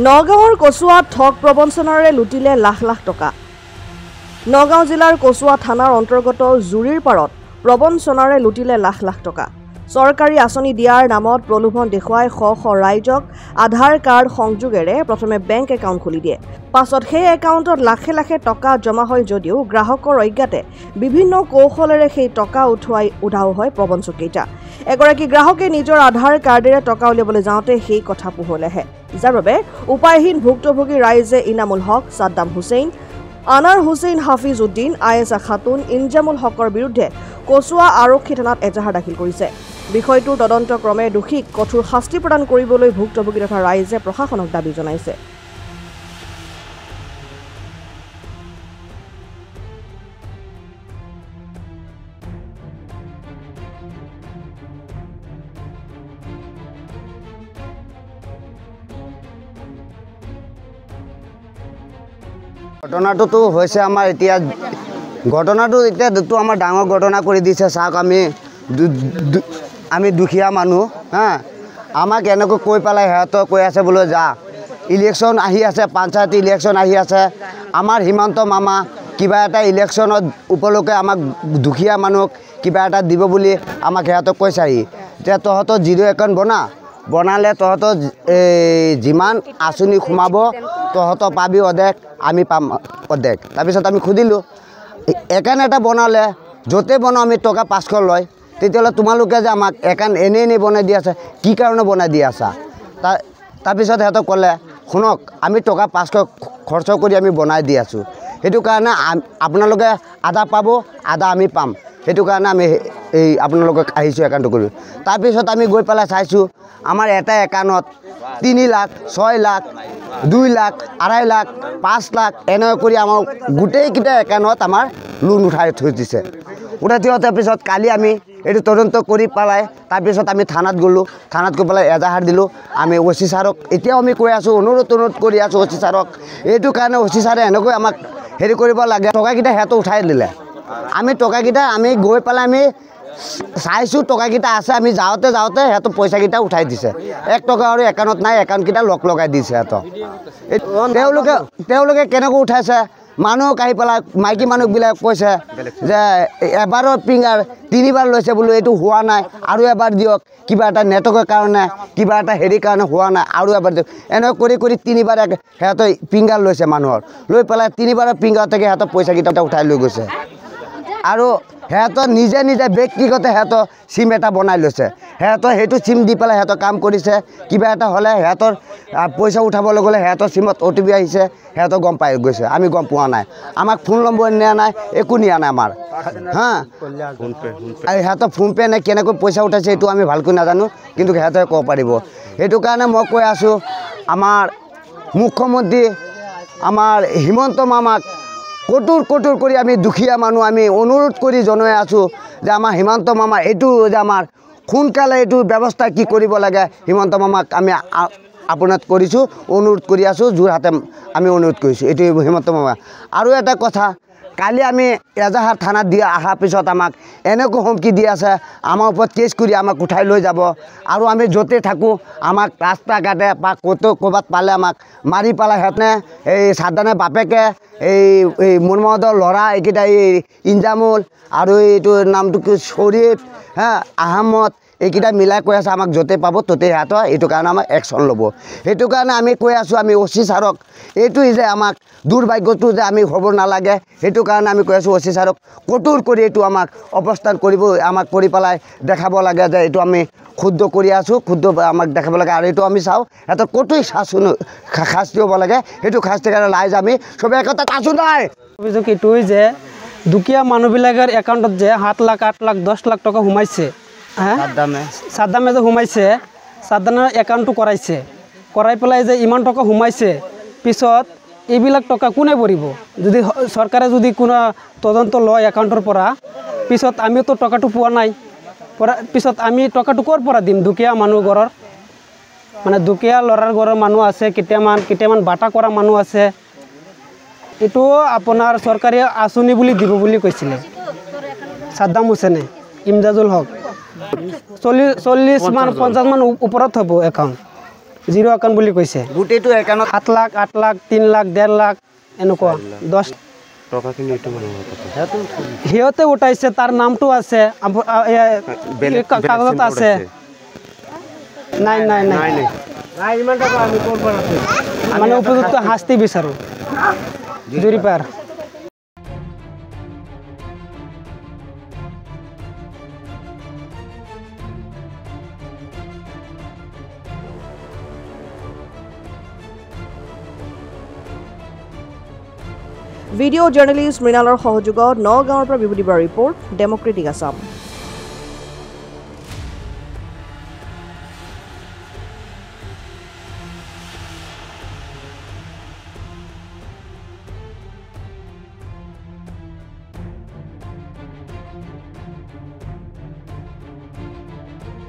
নগাঁৱৰ কচুৱাত ঠগ প্ৰবঞ্চনাৰে লুটিলে লাখ লাখ টকা। নগাঁও জিলাৰ কচুৱা থানাৰ অন্তৰ্গত জুৰিৰ পাৰত প্ৰবঞ্চনাৰে লুটিলে লাখ লাখ টকা। চৰকাৰী আঁচনি দিয়াৰ নামত প্ৰলোভন দেখুৱাই শ শ ৰাইজক আধাৰ কাৰ্ড সংযোগেৰে প্ৰথমে বেংক একাউণ্ট খুলি দিয়ে। পাছত সেই একাউণ্টত লাখে লাখে টকা জমা হয় যদিও গ্ৰাহকৰ অজ্ঞাতে বিভিন্ন কৌশলেৰে সেই টকা উঠুৱাই উধাও হয় প্ৰবঞ্চককেইটা। এগৰাকী গ্ৰাহকে নিজৰ আধাৰ কাৰ্ডেৰে টকা উলিয়াবলৈ যাওঁতে সেই কথা পোহৰলৈ আহে, যাৰ বাবে উপায়হীন ভুক্তভোগী ৰাইজে ইনামুল হক, ছাদ্দাম হুছেইন, আনাৰ হুছেইন, হাফিজ উদ্দিন, আয়েছা খাতুন, ইনজামুল হকৰ বিৰুদ্ধে কচুৱা আৰক্ষী থানাত এজাহাৰ দাখিল কৰিছে। বিষয়টোৰ তদন্তক্ৰমে দোষীক কঠোৰ শাস্তি প্ৰদান কৰিবলৈ ভুক্তভোগী তথা ৰাইজে প্ৰশাসনক দাবী জনাইছে। ঘটনাটো হৈছে আমাৰ এতিয়া আমাৰ ডাঙৰ ঘটনা কৰি দিছে। চাওক, আমি দুখীয়া মানুহ, আমাক এনেকৈ কৈ পেলাই সিহঁতক কৈ আছে বোলে যা, ইলেকশ্যন আহি আছে, পঞ্চায়ত ইলেকশ্যন আহি আছে, আমাৰ হিমন্ত মামা কিবা এটা ইলেকশ্যনত উপলক্ষে আমাক দুখীয়া মানুহক কিবা এটা দিব বুলি আমাক সিহঁতক কৈছেহি। এতিয়া তহঁতৰ 0 একাউণ্ট বনালে তহঁতৰ যিমান আঁচনি সোমাব তহঁতৰ পাবি অধেক, আমি পাম অধেক। তাৰপিছত আমি সুধিলোঁ, একাউণ্ট এটা বনালে য'তে বনাওঁ আমি টকা 500 লয়, তেতিয়াহ'লে তোমালোকে যে আমাক একাউণ্ট এনেই বনাই দি আছে, কি কাৰণে বনাই দি আছা? তাৰপিছত সিহঁতক ক'লে, শুনক, আমি টকা 500 খৰচ কৰি আমি বনাই দি আছোঁ, সেইটো কাৰণে আপোনালোকে আধা পাব, আধা আমি পাম, সেইটো কাৰণে আমি আপোনালোকক আহিছোঁ একাউণ্টটো কৰি। তাৰপিছত আমি গৈ পেলাই চাইছোঁ, আমাৰ এটা একাউণ্টত 3 লাখ, 6 লাখ, 2 লাখ, 2.5 লাখ, 5 লাখ এনেকৈ কৰি আমাৰ গোটেইকেইটা একাউণ্টত আমাৰ লোন উঠাই থৈ দিছে। উঠাই থোৱাৰ পিছত কালি আমি এইটো তদন্ত কৰি পেলাই তাৰপিছত আমি থানাত গ'লোঁ। থানাত গৈ পেলাই এজাহাৰ দিলোঁ। আমি OC ছাৰক এতিয়াও আমি কৈ আছোঁ, অনুৰোধ কৰি আছোঁ OC ছাৰক, এইটো কাৰণে OC ছাৰে এনেকৈ আমাক হেৰি কৰিব লাগে। টকাকেইটা সিহঁতে উঠাই দিলে। আমি টকাকেইটা আমি গৈ পেলাই আমি চাইছোঁ টকাকেইটা আছে, আমি যাওঁতে সিহঁতৰ পইচাকেইটা উঠাই দিছে। 1 টকা আৰু একাউণ্টত নাই, একাউণ্টকেইটা লগাই দিছে সিহঁতক। তেওঁলোকে কেনেকৈ উঠাইছে, মানুহক আহি পেলাই মাইকী মানুহবিলাক কৈছে যে এবাৰৰ ফিংগাৰ 3 বাৰ লৈছে বোলো, এইটো হোৱা নাই, আৰু এবাৰ দিয়ক, কিবা এটা নেটৱৰ্কৰ কাৰণে, কিবা এটা হেৰিৰ কাৰণে হোৱা নাই, আৰু এবাৰ দিয়ক। এনেকৈ কৰি 3 বাৰ সিহঁতে ফিংগাৰ লৈছে মানুহৰ, লৈ পেলাই 3 বাৰৰ ফিংগাৰ থেকে সিহঁতৰ পইচাকেইটা উঠাই লৈ গৈছে। আৰু সিহঁতৰ নিজে ব্যক্তিগত সিহঁতৰ চিম এটা বনাই লৈছে। সিহঁতৰ সেইটো চিম দি পেলাই সিহঁতৰ কাম কৰিছে। কিবা এটা হ'লে সিহঁতৰ পইচা উঠাবলৈ গ'লে সিহঁতৰ চিমত OTP আহিছে, সিহঁতৰ গম পাই গৈছে, আমি গম পোৱা নাই। আমাক ফোন নম্বৰ নিয়া নাই, একো নিয়া নাই আমাৰ, সিহঁতৰ ফোনপে' নে কেনেকৈ পইচা উঠাইছে এইটো আমি ভালকৈ নাজানো, কিন্তু সিহঁতে ক'ব পাৰিব। সেইটো কাৰণে মই কৈ আছোঁ, আমাৰ মুখ্যমন্ত্ৰী আমাৰ হিমন্ত মামাক কঠোৰ কৰি আমি দুখীয়া মানুহ আমি অনুৰোধ কৰি জনাই আছোঁ যে আমাৰ হিমন্ত মামা এইটো যে আমাৰ সোনকালে এইটো ব্যৱস্থা কি কৰিব লাগে, হিমন্ত মামাক আমি আপোনাক কৰিছোঁ, অনুৰোধ কৰি আছোঁ, যোৰহাটে আমি অনুৰোধ কৰিছোঁ এইটো হিমন্ত মামা। আৰু এটা কথা, কালি আমি এজাহাৰ থানাত দি অহাৰ পিছত আমাক এনেকৈ হুমকি দি আছে, আমাৰ ওপৰত কেছ কৰি আমাক উঠাই লৈ যাব, আৰু আমি য'তে থাকোঁ আমাক ৰাস্তা ঘাটে বা ক'ৰবাত পালে আমাক মাৰি পেলাই সিহঁতে এই ছাদ্দামৰ বাপেকে, এই মুনমহদৰ ল'ৰা এইকেইটা, এই ইনজামুল আৰু এইটো নামটো কি শ্বৰীফ, আহমদ, এইকেইটা মিলাই কৈ আছে আমাক য'তে পাব ত'তে সিহঁতৰ এইটো কাৰণে আমাক একশ্যন ল'ব। সেইটো কাৰণে আমি কৈ আছোঁ, আমি OC ছাৰক এইটো যে আমাক দুৰ্ভাগ্যটো যে আমি হ'ব নালাগে, সেইটো কাৰণে আমি কৈ আছোঁ OC ছাৰক কঠোৰ কৰি এইটো আমাক অৱস্থান কৰিব, আমাক কৰি পেলাই দেখাব লাগে যে এইটো আমি শুদ্ধ কৰি আছোঁ, শুদ্ধ আমাক দেখাব লাগে। আৰু এইটো আমি চাওঁ সিহঁতৰ কঠোৰ শাস্তি হ'ব লাগে, সেইটো শাস্তিৰ কাৰণে ৰাইজ আমি চবেই একতাত আছোঁ নাই। অভিযোগ এইটোৱেই যে দুখীয়া মানুহবিলাকৰ একাউণ্টত যে 7 লাখ, 8 লাখ, 10 লাখ টকা সোমাইছে, ছাদ্দামে যে সোমাইছে, ছাদ্দামৰ একাউণ্টটো কৰাই পেলাই যে ইমান টকা সোমাইছে, পিছত এইবিলাক টকা কোনে ভৰিব? যদি চৰকাৰে যদি কোনো তদন্ত লয় একাউণ্টৰ পৰা, পিছত আমিতো টকাটো পোৱা নাই, পিছত আমি টকাটো ক'ৰ পৰা দিম? দুখীয়া মানুহ ঘৰৰ, মানে দুখীয়া ল'ৰাৰ ঘৰৰ মানুহ আছে, কেইটামান বাটা কৰা মানুহ আছে। এইটো আপোনাৰ চৰকাৰী আঁচনি বুলি দিব বুলি কৈছিলে ছাদ্দাম হুছেইনে, ইমদাদুল হক। 40 মান 50 মান ওপৰত হ'ব একাউণ্ট। জিৰ' একাউণ্ট বুলি কৈছে গোটেইটো একাউণ্টত 7 লাখ 8 লাখ 3 লাখ 1.5 লাখ এনেকুৱা 10 টকাখিনি এইটো মানুহৰ কথা সিহঁতে উঠাইছে তাৰ নামটো আছে কাগজত আছে নাই নাই নাই ইমান টকা আমি ক'ৰ পৰা আছে মানে উপযুক্ত শাস্তি বিচাৰোঁ জুৰি পাৰ ভিডিঅ' জাৰ্নেলিষ্ট মৃণালৰ সহযোগত নগাঁৱৰ পৰা বিভূতিবাৰ ৰিপৰ্ট ডেমক্ৰেটিক আছাম।